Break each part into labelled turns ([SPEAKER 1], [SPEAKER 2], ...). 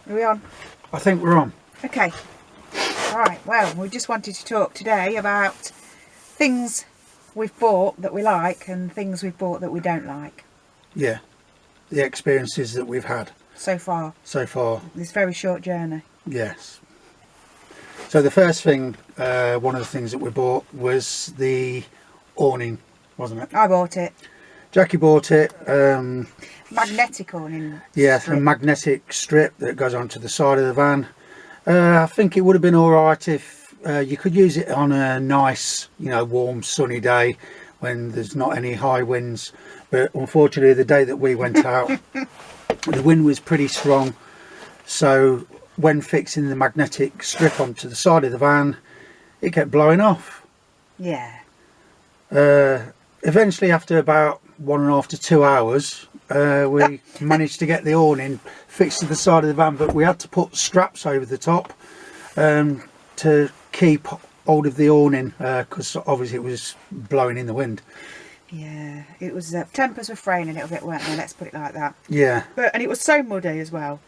[SPEAKER 1] Are we on?
[SPEAKER 2] I think we're on.
[SPEAKER 1] Okay. Alright, well, we just wanted to talk today about things we've bought that we like and things we've bought that we don't like.
[SPEAKER 2] Yeah. The experiences that we've had.
[SPEAKER 1] So far. This very short journey.
[SPEAKER 2] Yes. So the first thing, one of the things that we bought was the awning, wasn't it?
[SPEAKER 1] I bought it.
[SPEAKER 2] Jackie bought it.
[SPEAKER 1] Magnetic awning.
[SPEAKER 2] Yeah,
[SPEAKER 1] strip.
[SPEAKER 2] a magnetic strip that goes onto the side of the van. I think it would have been alright if you could use it on a nice, warm sunny day when there's not any high winds. But unfortunately the day that we went out, the wind was pretty strong. So when fixing the magnetic strip onto the side of the van, it kept blowing off.
[SPEAKER 1] Yeah.
[SPEAKER 2] Eventually, after about 1.5 to 2 hours, we managed to get the awning fixed to the side of the van, but we had to put straps over the top to keep hold of the awning because obviously it was blowing in the wind.
[SPEAKER 1] Yeah, it was tempers were fraying a little bit, weren't they? Let's put it like that.
[SPEAKER 2] Yeah.
[SPEAKER 1] And it was so muddy as well.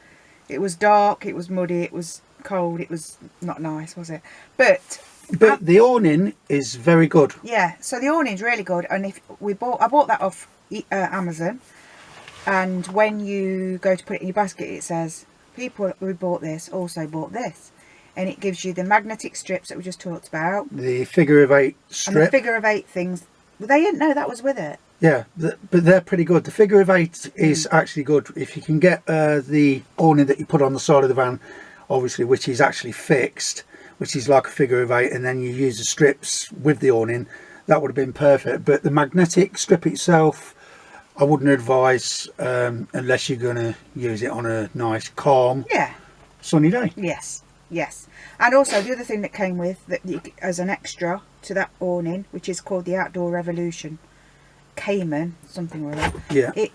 [SPEAKER 1] It was dark, it was muddy, it was cold, it was not nice, was it? But
[SPEAKER 2] the awning is very good.
[SPEAKER 1] Yeah, so the awning's really good, and I bought that off Amazon, and when you go to put it in your basket, it says people who bought this also bought this, and it gives you the magnetic strips that we just talked about,
[SPEAKER 2] the figure of 8 strip,
[SPEAKER 1] and the figure of 8 things. They didn't know that was with it.
[SPEAKER 2] Yeah, but they're pretty good. The figure of 8 is actually good. If you can get the awning that you put on the side of the van, obviously, which is actually fixed, which is like a figure of 8, and then you use the strips with the awning, that would have been perfect. But the magnetic strip itself, I wouldn't advise unless you're going to use it on a nice, calm, sunny day.
[SPEAKER 1] Yes, yes. And also the other thing that came with, as an extra to that awning, which is called the Outdoor Revolution Cayman, something or other.
[SPEAKER 2] Yeah.
[SPEAKER 1] It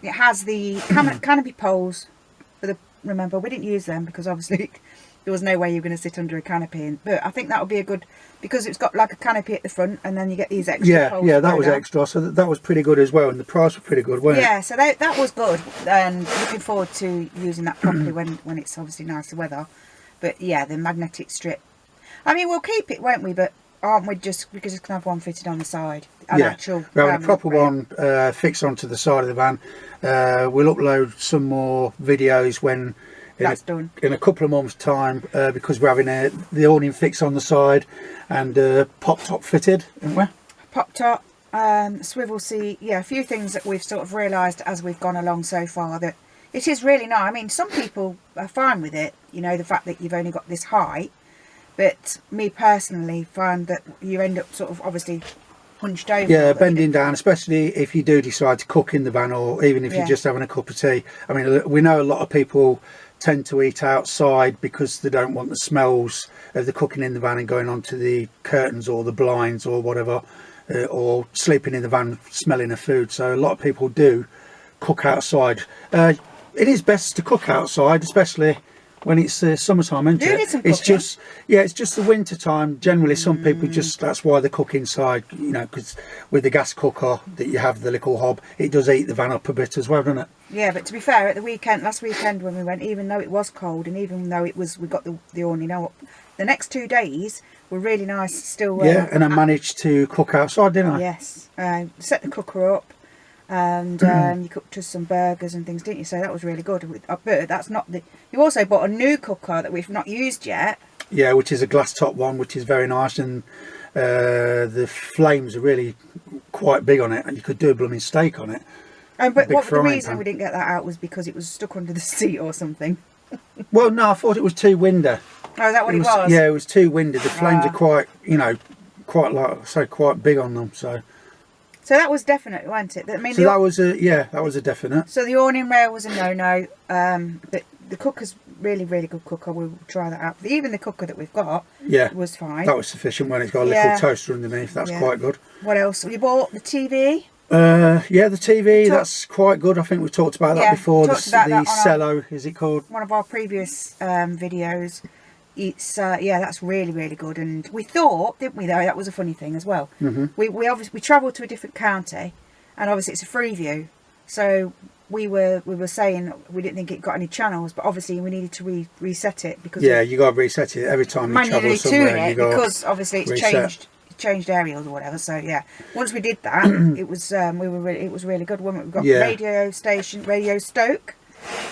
[SPEAKER 1] has the canopy poles. Remember, we didn't use them because obviously there was no way you were going to sit under a canopy. But I think that would be a good, because it's got like a canopy at the front, and then you get these extra poles.
[SPEAKER 2] Yeah, that was extra. So that was pretty good as well, and the price was pretty good, wasn't it?
[SPEAKER 1] Yeah, so that was good, and looking forward to using that properly when it's obviously nicer weather. But yeah, the magnetic strip. I mean, we'll keep it, won't we? But aren't we just going to have one fitted on the side? Actual
[SPEAKER 2] we'll have a proper one fixed onto the side of the van. We'll upload some more videos when
[SPEAKER 1] that's done
[SPEAKER 2] in a couple of months' time, because we're having the awning fixed on the side and pop top fitted, aren't we?
[SPEAKER 1] Pop top, swivel seat, yeah, a few things that we've sort of realised as we've gone along so far that it is really nice. I mean, some people are fine with it, the fact that you've only got this height. But me personally find that you end up sort of obviously hunched over.
[SPEAKER 2] Yeah, bending down, especially if you do decide to cook in the van, or even if you're just having a cup of tea. I mean, we know a lot of people tend to eat outside because they don't want the smells of the cooking in the van and going onto the curtains or the blinds or whatever, or sleeping in the van smelling of food. So a lot of people do cook outside. It is best to cook outside, especially when it's summertime, isn't it? It's just the winter time. Generally, some people that's why they cook inside, because with the gas cooker that you have, the little hob, it does heat the van up a bit as well, doesn't it?
[SPEAKER 1] Yeah, but to be fair, at the last weekend when we went, even though it was cold and even though we got the awning up, the next 2 days were really nice still.
[SPEAKER 2] Yeah, and I managed to cook outside, didn't I?
[SPEAKER 1] Yes, set the cooker up. And you cooked us some burgers and things, didn't you? So that was really good. But that's not you also bought a new cooker that we've not used yet.
[SPEAKER 2] Yeah, which is a glass top one, which is very nice, and the flames are really quite big on it, and you could do a blooming steak on it.
[SPEAKER 1] But the reason we didn't get that out was because it was stuck under the seat or something.
[SPEAKER 2] Well, no, I thought it was too windy.
[SPEAKER 1] Oh, is that what it was?
[SPEAKER 2] Yeah, it was too windy. The flames are quite, quite big on them.
[SPEAKER 1] So that was definite, wasn't it? I mean,
[SPEAKER 2] that was a definite.
[SPEAKER 1] So the awning rail was a no-no. But the cooker's really, really good cooker. We'll try that out. Even the cooker that we've got was fine.
[SPEAKER 2] That was sufficient when it's got a little toaster underneath. That's quite good.
[SPEAKER 1] What else? You bought the TV?
[SPEAKER 2] The TV, that's quite good. I think we talked about that before. The Cello, is it called? One
[SPEAKER 1] of our previous videos. It's that's really, really good. And we thought, didn't we, though, that was a funny thing as well. We obviously travelled to a different county, and obviously it's a free view, so we were saying we didn't think it got any channels, but obviously we needed to reset it because
[SPEAKER 2] you got to reset it every time you travel somewhere.
[SPEAKER 1] Because obviously it's changed aerials or whatever. So yeah, once we did that, it was it was really good. When we got Radio Stoke,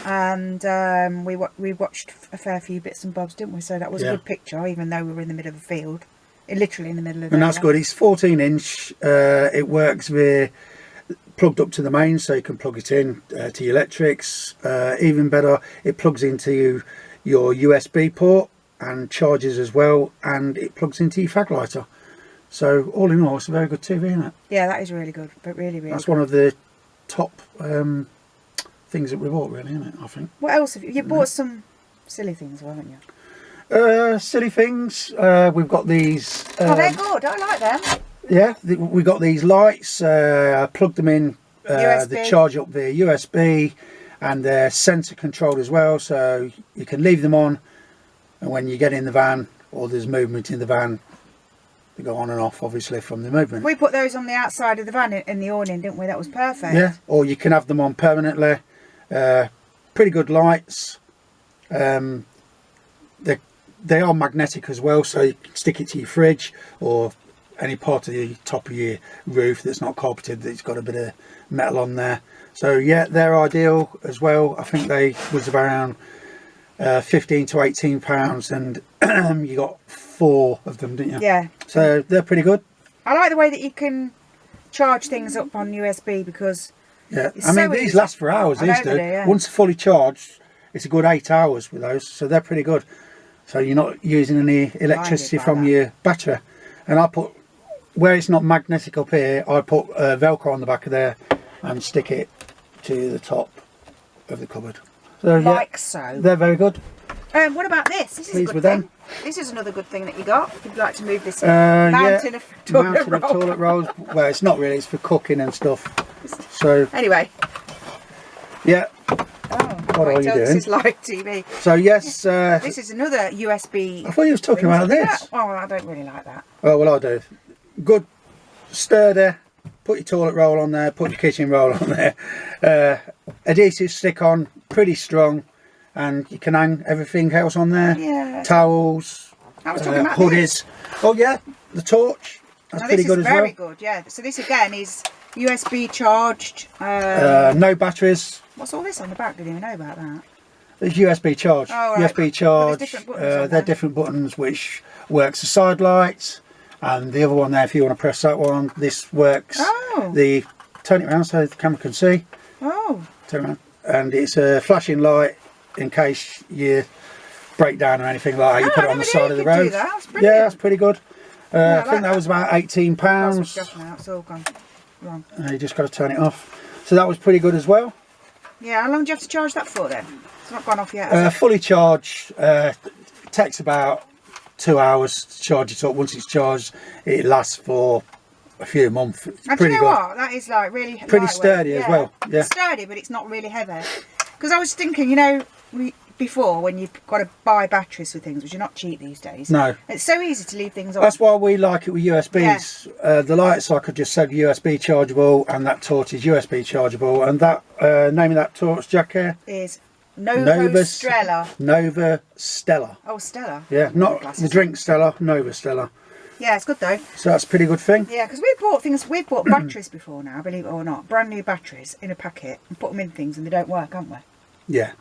[SPEAKER 1] and we watched a fair few bits and bobs, didn't we? So that was a good picture, even though we were in the middle of a field, literally in the middle of the.
[SPEAKER 2] And that's good. It's 14-inch. It works with plugged up to the main, so you can plug it in to your electrics. Even better, it plugs into your USB port and charges as well, and it plugs into your fag lighter. So all in all, it's a very good TV, isn't it?
[SPEAKER 1] Yeah, that is really good, but really
[SPEAKER 2] that's one of the top things that we bought, really, isn't it? I think.
[SPEAKER 1] What else have you bought? Some silly things, haven't you?
[SPEAKER 2] Silly things. We've got these.
[SPEAKER 1] Oh, they're good. I like them.
[SPEAKER 2] Yeah, we got these lights. Plugged them in. They charge up via USB, and they're sensor controlled as well. So you can leave them on, and when you get in the van or there's movement in the van, they go on and off, obviously, from the movement.
[SPEAKER 1] We put those on the outside of the van in the awning, didn't we? That was perfect.
[SPEAKER 2] Yeah, or you can have them on permanently. Pretty good lights. They are magnetic as well, so you can stick it to your fridge or any part of the top of your roof that's not carpeted, that's got a bit of metal on there. So yeah, they're ideal as well. I think they was around 15 to 18 pounds, and you got 4 of them, didn't you?
[SPEAKER 1] Yeah.
[SPEAKER 2] So they're pretty good.
[SPEAKER 1] I like the way that you can charge things up on USB, because
[SPEAKER 2] I mean, these last for hours. These do. Once fully charged, it's a good 8 hours with those, so they're pretty good. So you're not using any electricity from your battery. And I put, where it's not magnetic up here, I put Velcro on the back of there and stick it to the top of the cupboard. So
[SPEAKER 1] like so.
[SPEAKER 2] They're very good.
[SPEAKER 1] What about this? This is a good thing. This is another good thing that you got. If you'd like to move this mountain of
[SPEAKER 2] toilet rolls. Well, it's not really. It's for cooking and stuff. So
[SPEAKER 1] anyway.
[SPEAKER 2] Yeah.
[SPEAKER 1] Oh,
[SPEAKER 2] what are you doing?
[SPEAKER 1] This is live TV.
[SPEAKER 2] So yes.
[SPEAKER 1] This is another USB.
[SPEAKER 2] I thought you was talking about this.
[SPEAKER 1] Oh, I don't really like that.
[SPEAKER 2] Oh well, I do. Good, sturdy. Put your toilet roll on there. Put your kitchen roll on there. Adhesive stick on. Pretty strong. And you can hang everything else on there.
[SPEAKER 1] Yeah.
[SPEAKER 2] Towels,
[SPEAKER 1] I was talking about
[SPEAKER 2] hoodies.
[SPEAKER 1] This.
[SPEAKER 2] Oh yeah, the torch. That's pretty good as well.
[SPEAKER 1] Very good, yeah. So this again is USB charged.
[SPEAKER 2] No batteries.
[SPEAKER 1] What's all this on the back? Didn't even know about that.
[SPEAKER 2] There's USB charge.
[SPEAKER 1] Oh, right.
[SPEAKER 2] USB charge.
[SPEAKER 1] Well,
[SPEAKER 2] they're different buttons which works the side lights, and the other one there, if you want to press that one, this works.
[SPEAKER 1] Oh.
[SPEAKER 2] Turn it around so the camera can see.
[SPEAKER 1] Oh.
[SPEAKER 2] Turn around, and it's a flashing light in case you break down or anything like that. You put it on the side of the road.
[SPEAKER 1] That's
[SPEAKER 2] yeah, that's pretty good. I think that was about £18.
[SPEAKER 1] It's all gone wrong.
[SPEAKER 2] You just got to turn it off. So that was pretty good as well.
[SPEAKER 1] Yeah, how long do you have to charge that for then? It's not gone off yet.
[SPEAKER 2] Fully charged, takes about 2 hours to charge it up. Once it's charged, it lasts for a few months. It's
[SPEAKER 1] and
[SPEAKER 2] pretty
[SPEAKER 1] do you know
[SPEAKER 2] good.
[SPEAKER 1] what? That is like really
[SPEAKER 2] pretty sturdy as well. Yeah,
[SPEAKER 1] it's sturdy, but it's not really heavy. Because I was thinking, you know, before when you've got to buy batteries for things, which are not cheap these days.
[SPEAKER 2] No.
[SPEAKER 1] It's so easy to leave things on.
[SPEAKER 2] That's why we like it with USBs. Yeah. The lights, like I just said, USB chargeable, and that torch is USB chargeable. And that name of that torch, Jack, here
[SPEAKER 1] is Nova Stella.
[SPEAKER 2] Nova Stella.
[SPEAKER 1] Oh, Stella.
[SPEAKER 2] Yeah, not the drink Stella, Nova Stella.
[SPEAKER 1] Yeah, it's good though.
[SPEAKER 2] So that's a pretty good thing.
[SPEAKER 1] Yeah, because we've bought batteries before now, believe it or not. Brand new batteries in a packet and put them in things and they don't work, haven't we?
[SPEAKER 2] Yeah.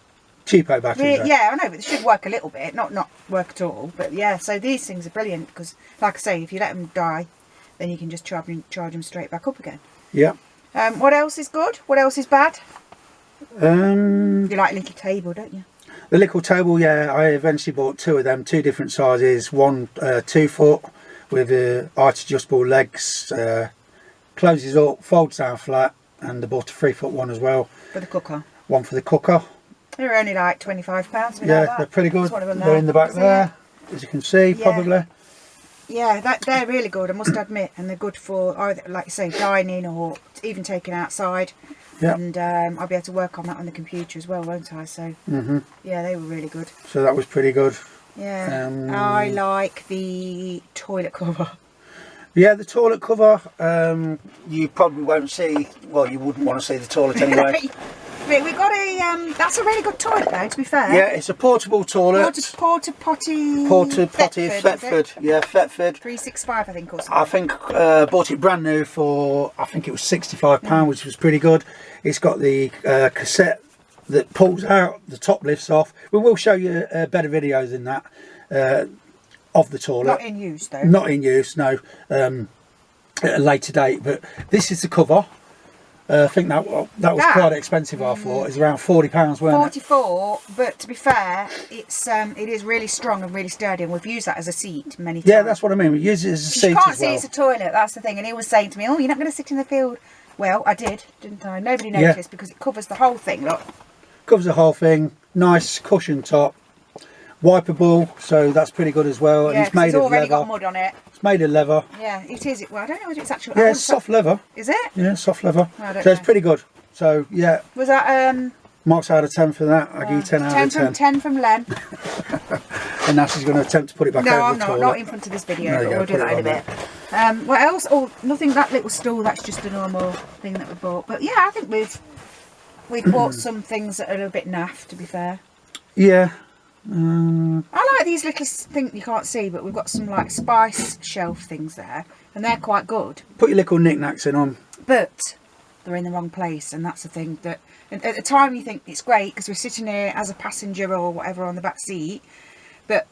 [SPEAKER 2] Cheapo batteries.
[SPEAKER 1] Yeah, I know, but they should work a little bit, not work at all. But yeah, so these things are brilliant because, like I say, if you let them die, then you can just charge them straight back up again.
[SPEAKER 2] Yeah.
[SPEAKER 1] What else is good? What else is bad? You like a little table, don't you?
[SPEAKER 2] The little table, yeah. I eventually bought 2 of them, 2 different sizes. One 2 foot with height adjustable legs, closes up, folds down flat, and I bought a 3 foot one as well.
[SPEAKER 1] For the cooker.
[SPEAKER 2] One for the cooker.
[SPEAKER 1] They're only like £25.
[SPEAKER 2] Yeah, they're pretty good. They're in the back there, as you can see, probably.
[SPEAKER 1] Yeah, they're really good, I must admit, and they're good for either, like you say, dining or even taking outside. Yep. And I'll be able to work on that on the computer as well, won't I? So yeah, they were really good.
[SPEAKER 2] So that was pretty good.
[SPEAKER 1] Yeah. I like the toilet cover.
[SPEAKER 2] Yeah, the toilet cover, you probably won't see, well, you wouldn't want to see the toilet anyway.
[SPEAKER 1] We got a, that's a really good toilet though, to be fair.
[SPEAKER 2] Yeah, it's a portable toilet.
[SPEAKER 1] Porta potty
[SPEAKER 2] Thetford. Yeah, Thetford.
[SPEAKER 1] 365 I think or something.
[SPEAKER 2] I think bought it brand new for, I think it was £65, which was pretty good. It's got the cassette that pulls out, the top lifts off. We will show you better videos than that of the toilet.
[SPEAKER 1] Not in use though.
[SPEAKER 2] Not in use, no. At a later date, but this is the cover. I think that was quite expensive. I thought it's around £40, weren't
[SPEAKER 1] 44, but to be fair, it is really strong and really sturdy, and we've used that as a seat many times.
[SPEAKER 2] Yeah, that's what I mean. We use it as a seat.
[SPEAKER 1] You can't see it's a toilet. That's the thing. And he was saying to me, "Oh, you're not going to sit in the field." Well, I did, didn't I? Nobody noticed because it covers the whole thing. Look,
[SPEAKER 2] covers the whole thing. Nice cushion top, wipeable, so that's pretty good as well.
[SPEAKER 1] Yeah,
[SPEAKER 2] and it's made
[SPEAKER 1] it's
[SPEAKER 2] of
[SPEAKER 1] already
[SPEAKER 2] leather.
[SPEAKER 1] got mud on it.
[SPEAKER 2] It's made of leather.
[SPEAKER 1] Yeah, it is. Well, I don't know whether it's actually.
[SPEAKER 2] Yeah, it's soft leather.
[SPEAKER 1] Is it?
[SPEAKER 2] Yeah, soft leather.
[SPEAKER 1] I don't
[SPEAKER 2] so
[SPEAKER 1] know.
[SPEAKER 2] it's pretty good. So yeah.
[SPEAKER 1] Was that
[SPEAKER 2] marks out of 10 for that? I give you 10 out of 10.
[SPEAKER 1] 10 from Len.
[SPEAKER 2] And now she's going to attempt to put it back
[SPEAKER 1] No,
[SPEAKER 2] over
[SPEAKER 1] I'm
[SPEAKER 2] the
[SPEAKER 1] not.
[SPEAKER 2] toilet.
[SPEAKER 1] Not in front of this video, but
[SPEAKER 2] There you
[SPEAKER 1] we'll
[SPEAKER 2] go,
[SPEAKER 1] do
[SPEAKER 2] put
[SPEAKER 1] that in
[SPEAKER 2] it
[SPEAKER 1] a
[SPEAKER 2] on
[SPEAKER 1] bit. What else? Oh, nothing. That little stool. That's just a normal thing that we bought. But yeah, I think we've bought some things that are a bit naff. To be fair.
[SPEAKER 2] Yeah.
[SPEAKER 1] I like these little things you can't see, but we've got some like spice shelf things there, and they're quite good.
[SPEAKER 2] Put your little knickknacks in them.
[SPEAKER 1] But they're in the wrong place, and that's the thing that at the time you think it's great because we're sitting here as a passenger or whatever on the back seat,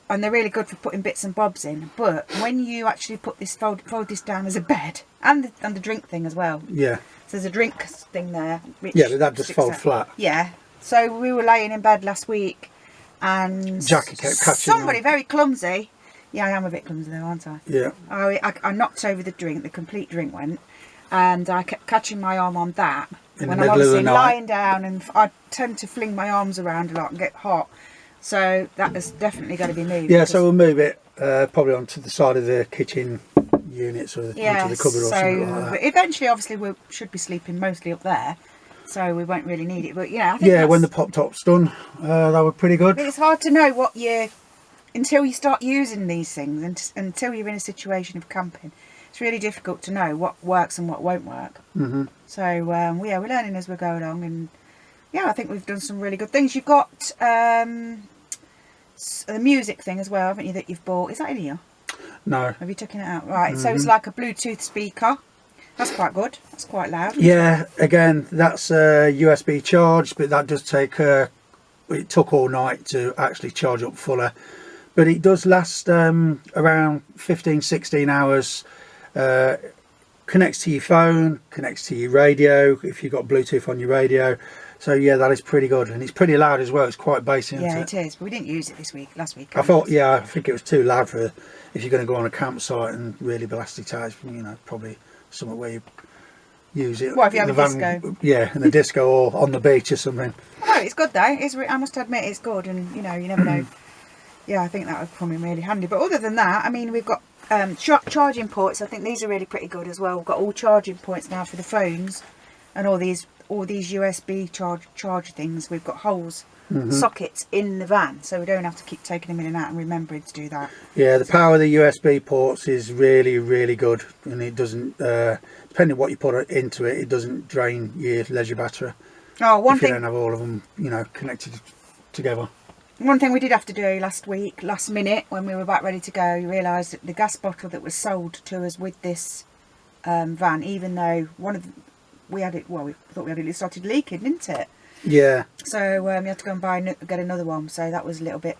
[SPEAKER 1] and they're really good for putting bits and bobs in. But when you actually put this fold this down as a bed and the drink thing as well.
[SPEAKER 2] Yeah.
[SPEAKER 1] So there's a drink thing there. Which
[SPEAKER 2] Yeah, but that just folds flat.
[SPEAKER 1] Yeah. So we were laying in bed last week, and
[SPEAKER 2] Jackie kept catching
[SPEAKER 1] somebody very clumsy. Yeah, I am a bit clumsy though, aren't I?
[SPEAKER 2] Yeah.
[SPEAKER 1] I knocked over the drink. The complete drink went, and I kept catching my arm on that
[SPEAKER 2] In
[SPEAKER 1] when
[SPEAKER 2] the
[SPEAKER 1] I'm
[SPEAKER 2] middle of the
[SPEAKER 1] obviously
[SPEAKER 2] night.
[SPEAKER 1] lying down, and I tend to fling my arms around a lot and get hot. So that has definitely got to be moved.
[SPEAKER 2] Yeah, so we'll move it probably onto the side of the kitchen units or onto the cupboard or something like that.
[SPEAKER 1] But eventually, obviously, we should be sleeping mostly up there, so we won't really need it. But yeah, I think
[SPEAKER 2] Yeah, when the pop top's done, that was pretty good.
[SPEAKER 1] But it's hard to know what until you start using these things, and until you're in a situation of camping. It's really difficult to know what works and what won't work. So yeah, we're learning as we go along, and yeah, I think we've done some really good things. You've got the music thing as well, haven't you, that you've bought? Is that in here?
[SPEAKER 2] No.
[SPEAKER 1] Have you taken it out? Right, so it's like a Bluetooth speaker. That's quite good. That's quite loud.
[SPEAKER 2] Yeah, again, that's a USB charge, but that does take it took all night to actually charge up fuller, but it does last around 15-16 hours. Connects to your phone, connects to your radio if you've got Bluetooth on your radio. So yeah, that is pretty good, and it's pretty loud as well. It's quite bassy, isn't
[SPEAKER 1] Yeah,
[SPEAKER 2] it?
[SPEAKER 1] it is, but we didn't use it last week.
[SPEAKER 2] I thought, yeah, I think it was too loud for if you're going to go on a campsite and really blast it out. You know, probably somewhere where you use it.
[SPEAKER 1] What if you have
[SPEAKER 2] in
[SPEAKER 1] a
[SPEAKER 2] the
[SPEAKER 1] disco?
[SPEAKER 2] Yeah, in the disco or on the beach or something.
[SPEAKER 1] Oh, it's good though. I must admit it's good, and you know, you never know. Yeah, I think that would come in really handy. But other than that, I mean, we've got charging ports. I think these are really pretty good as well. We've got all charging points now for the phones, and all these USB charge things. We've got holes, sockets in the van, so we don't have to keep taking them in and out and remembering to do that.
[SPEAKER 2] Yeah, the power of the USB ports is really, really good, and it doesn't, depending on what you put into it, it doesn't drain your leisure battery.
[SPEAKER 1] Oh, one
[SPEAKER 2] if you
[SPEAKER 1] thing.
[SPEAKER 2] don't have all of them, you know, connected together.
[SPEAKER 1] One thing we did have to do last minute, when we were about ready to go, we realised that the gas bottle that was sold to us with this van, even though we thought we had it started leaking, didn't it?
[SPEAKER 2] Yeah.
[SPEAKER 1] So we had to go and get another one. So that was a little bit.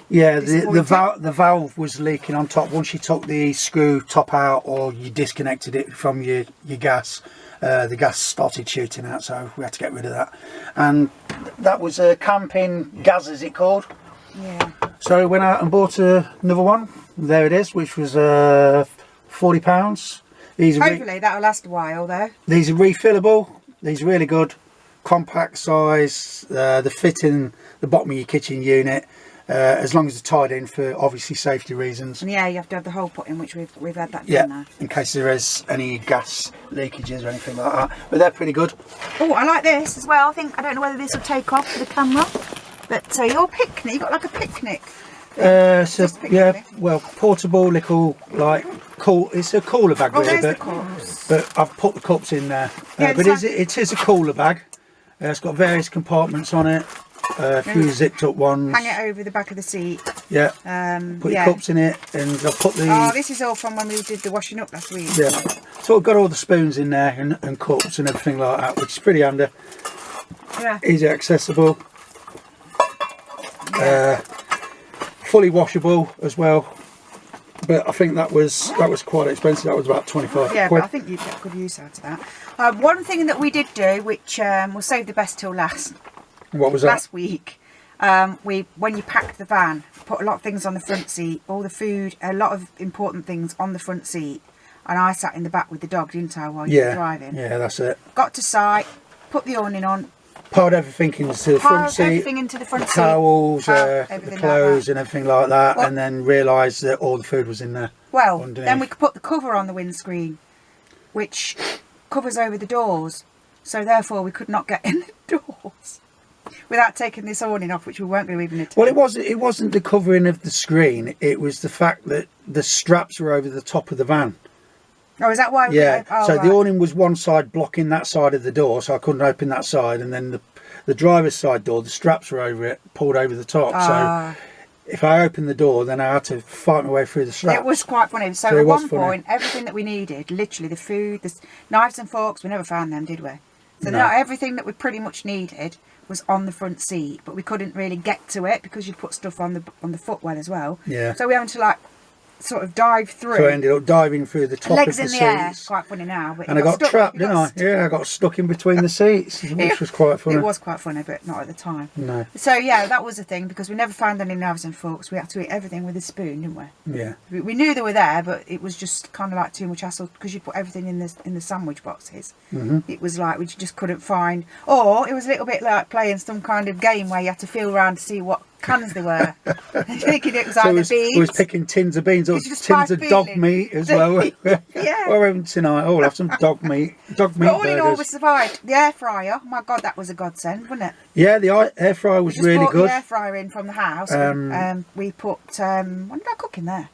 [SPEAKER 2] Yeah, the valve was leaking on top. Once you took the screw top out or you disconnected it from your gas, the gas started shooting out, so we had to get rid of that. And that was a camping gas, is it called?
[SPEAKER 1] Yeah.
[SPEAKER 2] So we went out and bought another one. There it is, which was £40.
[SPEAKER 1] Hopefully that'll last a while though.
[SPEAKER 2] These are refillable. These are really good, compact size. They fit in the bottom of your kitchen unit, as long as they're tied in for obviously safety reasons.
[SPEAKER 1] And yeah, you have to have the hole put in, which we've had that done now.
[SPEAKER 2] In case there is any gas leakages or anything like that. But they're pretty good.
[SPEAKER 1] Oh, I like this as well. I don't know whether this will take off for the camera, but your picnic, you got like a picnic.
[SPEAKER 2] Yeah, well, portable little it's a cooler bag,
[SPEAKER 1] Oh,
[SPEAKER 2] really,
[SPEAKER 1] there's the cups.
[SPEAKER 2] but I've put the cups in there.
[SPEAKER 1] Yeah,
[SPEAKER 2] but it is a cooler bag. It's got various compartments on it. A few zipped up ones.
[SPEAKER 1] Hang it over the back of the seat.
[SPEAKER 2] Yeah. Put your cups in it, and I've put the...
[SPEAKER 1] Oh, this is all from when we did the washing up last week.
[SPEAKER 2] Yeah. So I've got all the spoons in there and cups and everything like that, which is pretty handy.
[SPEAKER 1] Yeah.
[SPEAKER 2] Easy accessible.
[SPEAKER 1] Yeah.
[SPEAKER 2] Fully washable as well. But I think that was quite expensive. That was about 25
[SPEAKER 1] yeah,
[SPEAKER 2] quid.
[SPEAKER 1] but I think you get good use out of that. One thing that we did do, which we'll save the best till last.
[SPEAKER 2] What was that?
[SPEAKER 1] Last week, when you packed the van, put a lot of things on the front seat, all the food, a lot of important things on the front seat, and I sat in the back with the dog, didn't I, while you were driving?
[SPEAKER 2] Yeah, that's it.
[SPEAKER 1] Got to site, put the awning on,
[SPEAKER 2] Piled everything into the front seat.
[SPEAKER 1] Everything into the front
[SPEAKER 2] the
[SPEAKER 1] seat.
[SPEAKER 2] Towels, the clothes, and everything like that, and then realised that all the food was in there.
[SPEAKER 1] Well,
[SPEAKER 2] underneath.
[SPEAKER 1] then we could put the cover on the windscreen, which covers over the doors, so therefore we could not get in the doors without taking this awning off, which we weren't going to even attempt.
[SPEAKER 2] Well, it wasn't the covering of the screen, it was the fact that the straps were over the top of the van.
[SPEAKER 1] Oh, is that why?
[SPEAKER 2] Yeah, so the awning was one side blocking that side of the door, so I couldn't open that side, and then the driver's side door, the straps were over it, pulled over the top. So if I opened the door, then I had to fight my way through the straps.
[SPEAKER 1] It was quite funny. So at one point, everything that we needed, literally the food, the knives and forks, we never found them, did we? So no. Everything that we pretty much needed was on the front seat, but we couldn't really get to it because you'd put stuff on the footwell as well.
[SPEAKER 2] Yeah.
[SPEAKER 1] So we having to sort of dive through.
[SPEAKER 2] So I ended up diving through the top
[SPEAKER 1] legs
[SPEAKER 2] of the
[SPEAKER 1] in the air.
[SPEAKER 2] seats.
[SPEAKER 1] Quite funny now. But
[SPEAKER 2] and I got trapped, didn't I? Yeah, I got stuck in between the seats, which was quite funny.
[SPEAKER 1] It was quite funny, but not at the time.
[SPEAKER 2] No.
[SPEAKER 1] So yeah, that was the thing, because we never found any knives and forks. We had to eat everything with a spoon, didn't we?
[SPEAKER 2] Yeah.
[SPEAKER 1] We knew they were there, but it was just kind of like too much hassle because you put everything in the sandwich boxes. It was like we just couldn't find, or it was a little bit like playing some kind of game where you had to feel around to see what cans they were. Thinking it was either beans.
[SPEAKER 2] I was picking tins of beans or tins of dog meat as well.
[SPEAKER 1] Yeah.
[SPEAKER 2] What we're having tonight? Oh, we'll have some dog meat. But all in all,
[SPEAKER 1] we survived. The air fryer, oh my God, that was a godsend, wasn't it?
[SPEAKER 2] Yeah, the air fryer was really good. We
[SPEAKER 1] brought the air fryer in from the house. We put, what did I cook in there?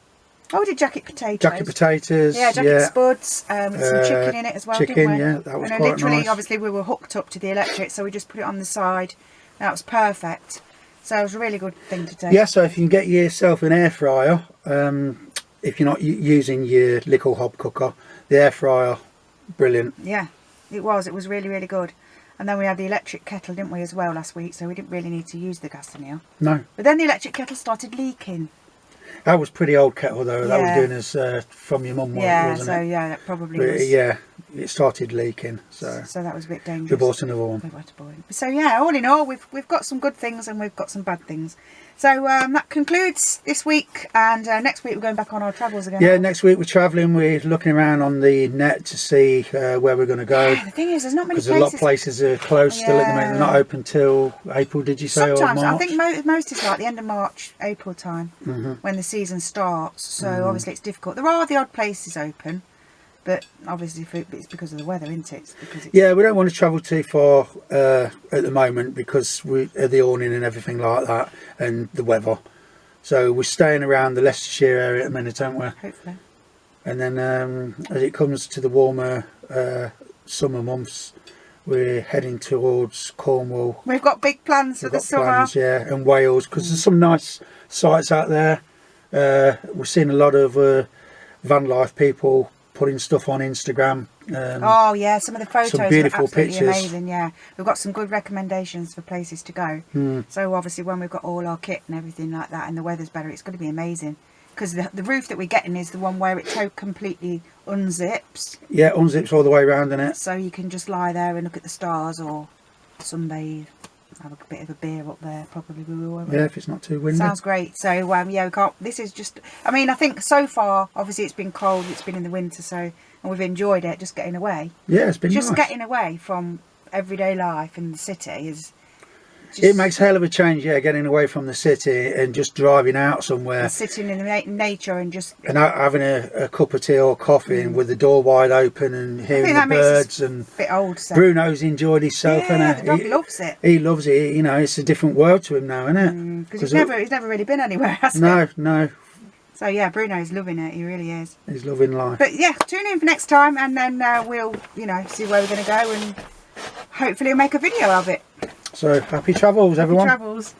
[SPEAKER 1] Oh, we did jacket potatoes.
[SPEAKER 2] Jacket potatoes.
[SPEAKER 1] Yeah, jacket spuds. With some chicken in it as well,
[SPEAKER 2] chicken,
[SPEAKER 1] didn't we?
[SPEAKER 2] Yeah, that was
[SPEAKER 1] and
[SPEAKER 2] quite
[SPEAKER 1] literally,
[SPEAKER 2] nice.
[SPEAKER 1] obviously, we were hooked up to the electric, so we just put it on the side. That was perfect. So it was a really good thing to do.
[SPEAKER 2] Yeah, so if you can get yourself an air fryer, if you're not using your little hob cooker, the air fryer, brilliant.
[SPEAKER 1] Yeah, it was really, really good. And then we had the electric kettle, didn't we, as well last week, so we didn't really need to use the gas anymore.
[SPEAKER 2] No.
[SPEAKER 1] But then the electric kettle started leaking.
[SPEAKER 2] That was pretty old kettle though. Yeah. That was doing us from your mum, wasn't it?
[SPEAKER 1] Yeah, that probably was.
[SPEAKER 2] Yeah, it started leaking, so
[SPEAKER 1] that was a bit dangerous.
[SPEAKER 2] We bought another one.
[SPEAKER 1] So yeah, all in all, we've got some good things and we've got some bad things. So that concludes this week, and next week we're going back on our travels again.
[SPEAKER 2] Yeah, next week we're travelling. We're looking around on the net to see where we're going to go.
[SPEAKER 1] Yeah, the thing is, there's not many places.
[SPEAKER 2] Because a lot of places are closed still at the moment. They're not open till April, did you say?
[SPEAKER 1] Sometimes,
[SPEAKER 2] or March?
[SPEAKER 1] I think most is like the end of March, April time, when the season starts. So obviously it's difficult. There are the odd places open, but obviously it's because of the weather, isn't it?
[SPEAKER 2] Yeah, we don't want to travel too far at the moment because we of the awning and everything like that, and the weather. So we're staying around the Leicestershire area at the minute, aren't we?
[SPEAKER 1] Hopefully.
[SPEAKER 2] And then as it comes to the warmer summer months, we're heading towards Cornwall.
[SPEAKER 1] We've got big plans for the summer.
[SPEAKER 2] Yeah, and Wales, because there's some nice sites out there. We're seeing a lot of van life people putting stuff on Instagram.
[SPEAKER 1] Oh yeah, some of the photos
[SPEAKER 2] some beautiful
[SPEAKER 1] are absolutely
[SPEAKER 2] pictures.
[SPEAKER 1] amazing. Yeah, we've got some good recommendations for places to go. So obviously when we've got all our kit and everything like that and the weather's better, it's going to be amazing, because the roof that we're getting is the one where it completely unzips.
[SPEAKER 2] Yeah, unzips all the way around in it,
[SPEAKER 1] so you can just lie there and look at the stars or sunbathe, have a bit of a beer up there. Probably we will, won't we?
[SPEAKER 2] Yeah, if it's not too windy.
[SPEAKER 1] Sounds great. So yeah, we can't, this is just, I mean, I think so far obviously it's been cold, it's been in the winter, so, and we've enjoyed it, just getting away.
[SPEAKER 2] Yeah, it's been
[SPEAKER 1] just
[SPEAKER 2] nice.
[SPEAKER 1] Getting away from everyday life in the city is just,
[SPEAKER 2] it makes a hell of a change, yeah, getting away from the city and just driving out somewhere
[SPEAKER 1] and sitting in the nature and just
[SPEAKER 2] having a cup of tea or coffee and with the door wide open and hearing the birds. And
[SPEAKER 1] a bit old, so.
[SPEAKER 2] Bruno's enjoyed himself,
[SPEAKER 1] yeah, the dog loves it.
[SPEAKER 2] He loves it, you know. It's a different world to him now, isn't it?
[SPEAKER 1] Because he's never really been anywhere, has he?
[SPEAKER 2] No.
[SPEAKER 1] So yeah, Bruno's loving it. He really is.
[SPEAKER 2] He's loving life.
[SPEAKER 1] But yeah, tune in for next time, and then we'll, see where we're going to go, and hopefully I'll make a video of it.
[SPEAKER 2] So happy travels, everyone.
[SPEAKER 1] Happy travels.